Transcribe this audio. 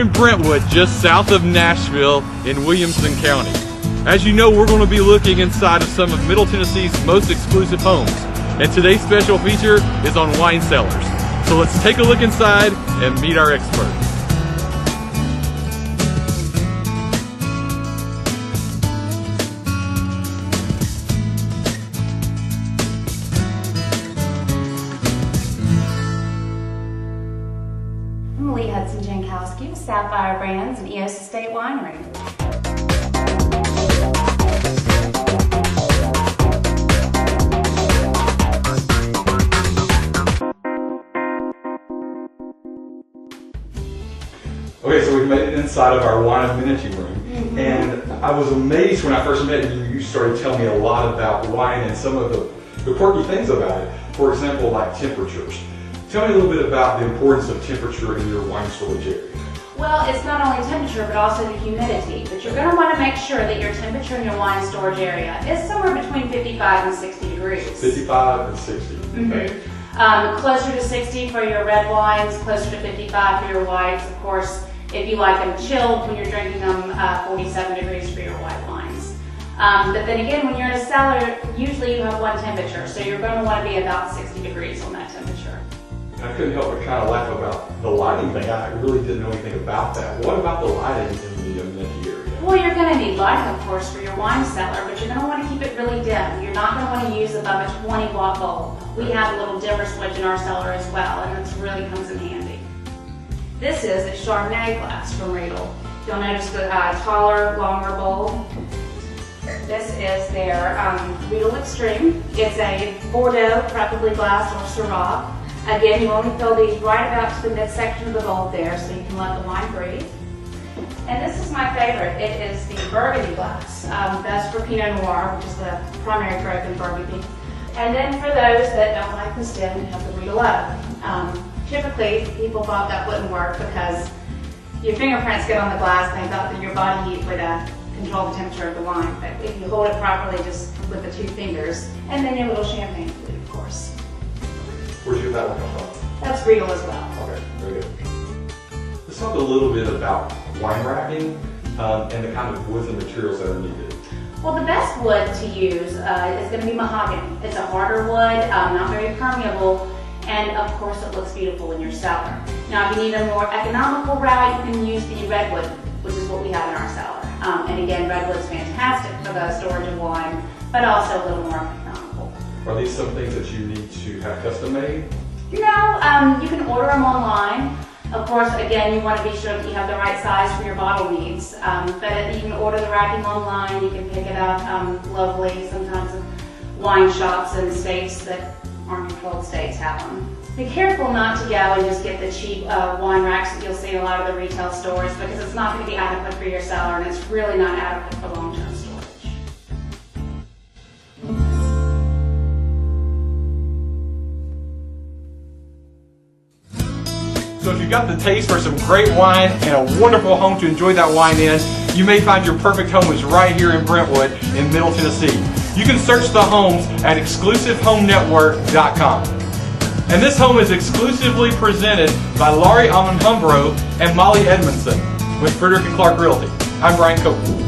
in Brentwood, just south of Nashville in Williamson County. As you know, we're going to be looking inside of some of Middle Tennessee's most exclusive homes. And today's special feature is on wine cellars. So let's take a look inside and meet our expert. Jankowski with Sapphire Brands and EOS Estate Winery. Okay, so we made it inside of our wine amenity room, and I was amazed when I first met you. You started telling me a lot about wine and some of the quirky things about it. For example, like temperatures. Tell me a little bit about the importance of temperature in your wine storage area. Well, it's not only temperature, but also the humidity. But you're going to want to make sure that your temperature in your wine storage area is somewhere between 55 and 60 degrees. 55 and 60, okay. Closer to 60 for your red wines, closer to 55 for your whites. Of course, if you like them chilled when you're drinking them, 47 degrees for your white wines. But then again, when you're in a cellar, usually you have one temperature, so you're going to want to be about 60 degrees on that temperature. I couldn't help but kind of laugh about the lighting thing. I really didn't know anything about that. What about the lighting in the amenity area? Well, you're going to need lighting, of course, for your wine cellar, but you're going to want to keep it really dim. You're not going to want to use above a 20-watt bulb. We have a little dimmer switch in our cellar as well, and it really comes in handy. This is a Chardonnay glass from Riedel. You'll notice the taller, longer bulb. This is their Riedel Extreme. It's a Bordeaux, preferably glass or Syrah. Again, you only fill these right about to the midsection of the bulb there, so you can let the wine breathe. And this is my favorite. It is the Burgundy glass. That's for Pinot Noir, which is the primary growth in Burgundy. And then for those that don't like the stem, you have the Riedel Oak. Typically, people thought that wouldn't work because your fingerprints get on the glass, and they thought that your body heat would control the temperature of the wine. But if you hold it properly, just with the 2 fingers, and then your little champagne flute, of course. Where'd you get that one come from? That's Riedel as well. Okay, very good. Let's talk a little bit about wine racking and the kind of woods and materials that are needed. Well, the best wood to use is going to be mahogany. It's a harder wood, not very permeable, and of course it looks beautiful in your cellar. Now, if you need a more economical route, you can use the redwood, which is what we have in our cellar. And again, redwood's fantastic for the storage of wine, but also a little more economical. Are these some things that you need to have custom made? No, you can order them online. Of course, again, you want to be sure that you have the right size for your bottle needs. But you can order the racking online, you can pick it up locally. Sometimes wine shops in states that aren't controlled states have them. Be careful not to go and just get the cheap wine racks that you'll see in a lot of the retail stores, because it's not going to be adequate for your cellar, and it's really not adequate for long-term storage. So if you've got the taste for some great wine and a wonderful home to enjoy that wine in, you may find your perfect home is right here in Brentwood in Middle Tennessee. You can search the homes at exclusivehomenetwork.com. And this home is exclusively presented by Laurie Almenhumbro and Molly Edmondson with Frederick & Clark Realty. I'm Brian Copeland.